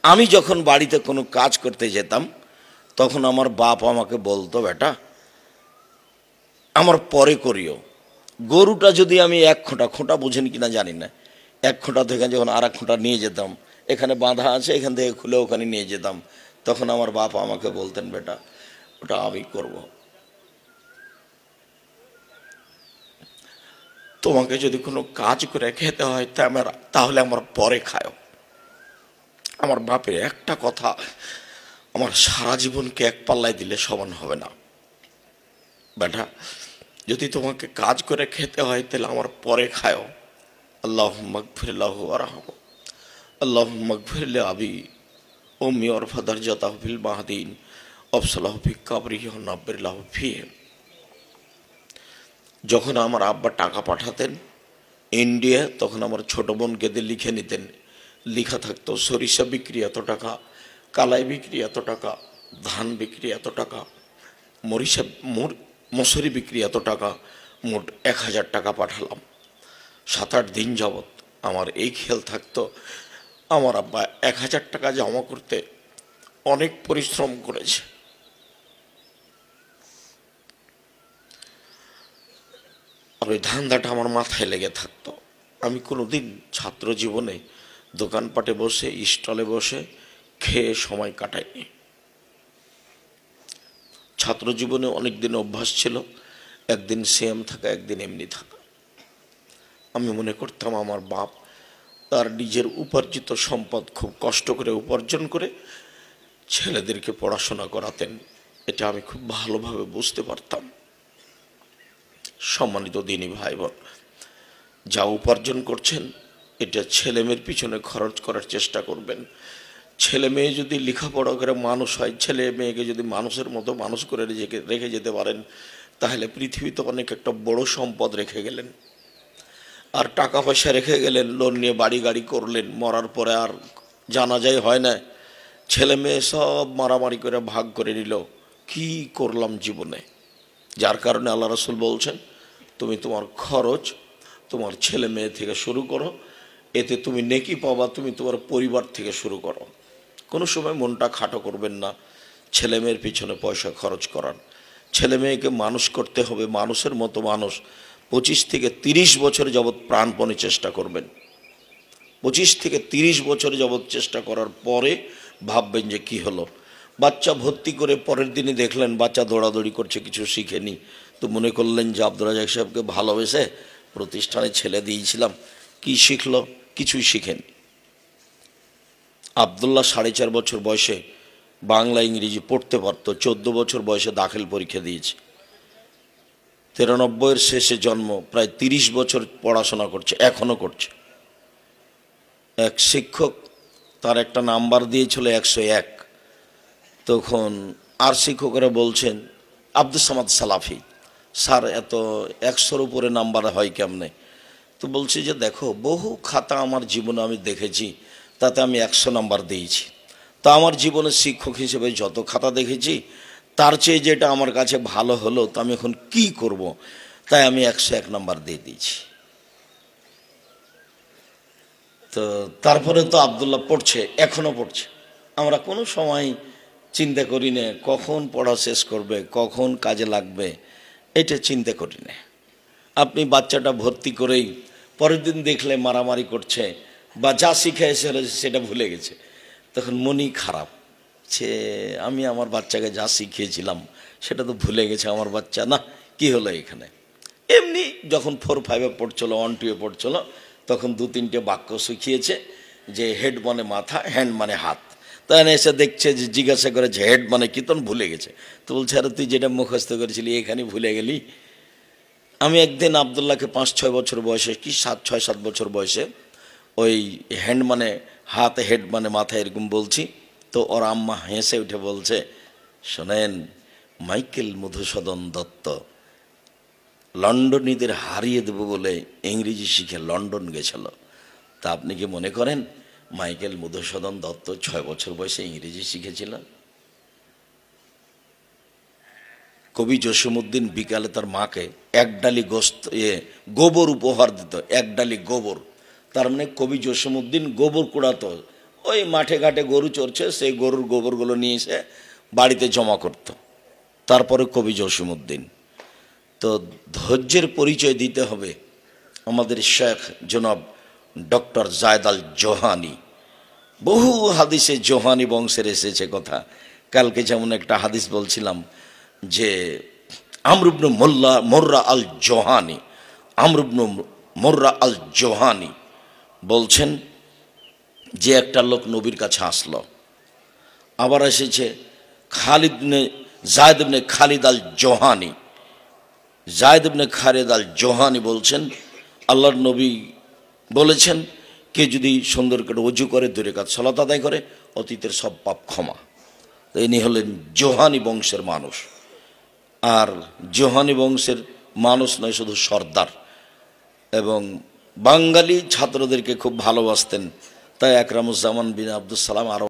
আমি যখন বাড়িতে কোনো কাজ করতে যেতাম তখন আমার বাপ আমাকে বলতো, বেটা আমার পরে করিও। গরুটা যদি আমি এক খোঁটা, খোঁটা বুঝেন কিনা জানি না, এক খোঁটা থেকে যখন আর এক খোঁটা নিয়ে যেতাম, এখানে বাঁধা আছে, এখান থেকে খুলে ওখানে নিয়ে যেতাম, তখন আমার বাপ আমাকে বলতেন, বেটা ওটা আমি করব, তোমাকে যদি কোনো কাজ করে খেতে হয় তাহলে আমার পরে খাও। আমার বাপের একটা কথা আমার সারা জীবনকে এক পাল্লায় দিলে সমান হবে না। বেটা যদি তোমাকে কাজ করে খেতে হয় তাহলে আমার পরে খাও। আল্লাহুম্মা গফিরলাহু ওয়ারহামহু, আল্লাহুম্মা গফিরলি আবি উম্মি ওয়ারফা দারজাতাহু ফিল মাহদিন ওয়াফসাহু ফি কবরিহি ওয়া নাব্বিরলাহু ফিহি। যখন আমার আব্বা টাকা পাঠাতেন ইন্ডিয়া, তখন আমার ছোট বোনকে দিয়ে লিখে নিতেন, লেখা থাকতো সরিষা বিক্রি এত টাকা, কালাই বিক্রি এত টাকা, ধান বিক্রি এত টাকা, মসুরি বিক্রি এত টাকা, মোট 1000 টাকা পাঠালাম। 7-8 দিন যাবৎ আমার এই খেয়াল থাকতো আমার আব্বা 1000 টাকা জমা করতে অনেক পরিশ্রম করেছে। আর ওই ধান্দাটা আমার মাথায় লেগে থাকতো। আমি কোনোদিন ছাত্র জীবনে দোকানপাটে বসে, স্টলে বসে খেয়ে সময় কাটাইনি। ছাত্র জীবনে অনেক দিন অভ্যাস ছিল একদিন সিএম থাকা, একদিন এমনি থাকা। আমি মনে করতাম আমার বাপ তার নিজের উপার্জিত সম্পদ খুব কষ্ট করে উপার্জন করে ছেলেদেরকে পড়াশোনা করাতেন, এটা আমি খুব ভালোভাবে বুঝতে পারতাম। সম্মানিত দিনী ভাই বোন, যা উপার্জন করছেন এটা ছেলে মেয়ের পিছনে খরচ করার চেষ্টা করবেন। ছেলে মেয়ে যদি লেখাপড়া করে মানুষ হয়, ছেলে মেয়েকে যদি মানুষের মতো মানুষ করে রেখে যেতে পারেন, তাহলে পৃথিবীতে অনেক একটা বড় সম্পদ রেখে গেলেন। আর টাকা পয়সা রেখে গেলেন, লোন নিয়ে বাড়ি গাড়ি করলেন, মরার পরে আর জানাজাই হয় না, ছেলে মেয়ে সব মারামারি করে ভাগ করে নিল, কি করলাম জীবনে? যার কারণে আল্লাহ রাসূল বলছেন, তুমি তোমার খরচ তোমার ছেলে মেয়ে থেকে শুরু করো, এতে তুমি নেকি পাবা। তুমি তোমার পরিবার থেকে শুরু করো। কোনো সময় মনটা খাটো করবেন না ছেলে মেয়ের পিছনে পয়সা খরচ করার। ছেলে মেয়েকে মানুষ করতে হবে মানুষের মতো মানুষ। 25 থেকে 30 বছর যাবৎ প্রাণপণে চেষ্টা করবেন। 25 থেকে 30 বছর যাবৎ চেষ্টা করার পরে ভাববেন যে কি হলো। বাচ্চা ভর্তি করে পরের দিনই দেখলেন বাচ্চা দৌড়াদৌড়ি করছে, কিছু শিখেনি, তো মনে করলেন যে আব্দুর রাজ্জাক সাহেবকে ভালোবেসে প্রতিষ্ঠানে ছেলে দিয়েছিলাম, কি শিখলো? কিছুই শিখেনি। আবদুল্লাহ 4.5 বছর বয়সে বাংলা ইংরেজি পড়তে পারতো, 14 বছর বয়সে দাখিল পরীক্ষা দিয়েছে। 93-এর শেষে জন্ম, প্রায় 30 বছর পড়াশোনা করছে, এখনো করছে। এক শিক্ষক তার একটা নাম্বার দিয়েছিল 101, তখন আর শিক্ষকরা বলছেন আব্দুস সামাদ সালাফি, স্যার এত 100-র উপরে নাম্বার হয় কেমনে? তো বলছি যে দেখো, বহু খাতা আমার জীবনে আমি দেখেছি, তাতে আমি 100 নাম্বার দিয়েছি। তা আমার জীবনে শিক্ষক হিসেবে যত খাতা দেখেছি তার চেয়ে যেটা আমার কাছে ভালো হলো, তো আমি এখন কি করব? তাই আমি 101 নাম্বার দিয়ে দিয়েছি। তো তারপরে তো আবদুল্লাহ পড়ছে, এখনো পড়ছে। আমরা কোনো সময় চিন্তা করি না কখন পড়া শেষ করবে, কখন কাজে লাগবে, এটা চিন্তা করি না। আপনি বাচ্চাটা ভর্তি করেই পরের দিন দেখলে মারামারি করছে বা যা শিখে এসে সেটা ভুলে গেছে, তখন মনই খারাপ, সে আমি আমার বাচ্চাকে যা শিখিয়েছিলাম সেটা তো ভুলে গেছে আমার বাচ্চা। না, কি হলো এখানে? এমনি যখন 4-5-এ পড়ছিল, 1-2-এ পড়ছিল, তখন 2-3টে বাক্য শিখিয়েছে যে হেড মানে মাথা, হ্যান্ড মানে হাত। তখন এসে দেখছে যে জিজ্ঞাসা করে যে হেড মানে কি, তখন ভুলে গেছে। তো বলছে, আরে তুই যেটা মুখস্থ করেছিলি এখানে ভুলে গেলি। আমি একদিন আবদুল্লাহকে 5-6 বছর বয়সে, কি 6-7 বছর বয়সে, ওই হ্যান্ড মানে হাত, হেড মানে মাথা এরকম বলছি, তো ওর আম্মা হেসে উঠে বলছে, শোনেন, মাইকেল মধুসূদন দত্ত লন্ডনীদের হারিয়ে দেব বলে ইংরেজি শিখে লন্ডন গেছিল। তা আপনি কি মনে করেন মাইকেল মধুসূদন দত্ত 6 বছর বয়সে ইংরেজি শিখেছিল? কবি জসীমউদ্দিন বিকালে তার মাকে 1 ডালি গোবর উপহার দিত, 1 ডালি গোবর। তার মানে কবি জসীমউদ্দিন গোবর কুড়াতো ওই মাঠে ঘাটে গরু চড়ছে, সেই গরুর গোবরগুলো নিয়ে এসে বাড়িতে জমা করত। তারপরে কবি জসিমউদ্দিন। তো ধৈর্যের পরিচয় দিতে হবে আমাদের শেখ জনাব ডক্টর জায়েদ আল জোহানি। বহু হাদিসে জোহানি বংশের এসেছে কথা। কালকে যেমন একটা হাদিস বলছিলাম যে আমর ইবনে মুররা আল জোহানি, আমর ইবনে মুররা আল জোহানি বলছেন যে একটা লোক নবীর কাছে আসলো। আবার এসেছে জায়েদ ইবনে খালিদ আল জোহানি, জায়েদ ইবনে খালিদ আল জোহানি বলছেন আল্লাহর নবী বলেছেন কে যদি সুন্দর করে ওযু করে 2 রাকাত সালাত আদায় করে অতীতের সব পাপ ক্ষমা। তো ইনি হলেন জোহানি বংশের মানুষ। আর জোহানি বংশের মানুষ নয়, শুধু সর্দার, এবং বাঙালি ছাত্রদেরকে খুব ভালোবাসতেন। তাই আকরামুজ্জামান বিন আব্দুস সালাম আরো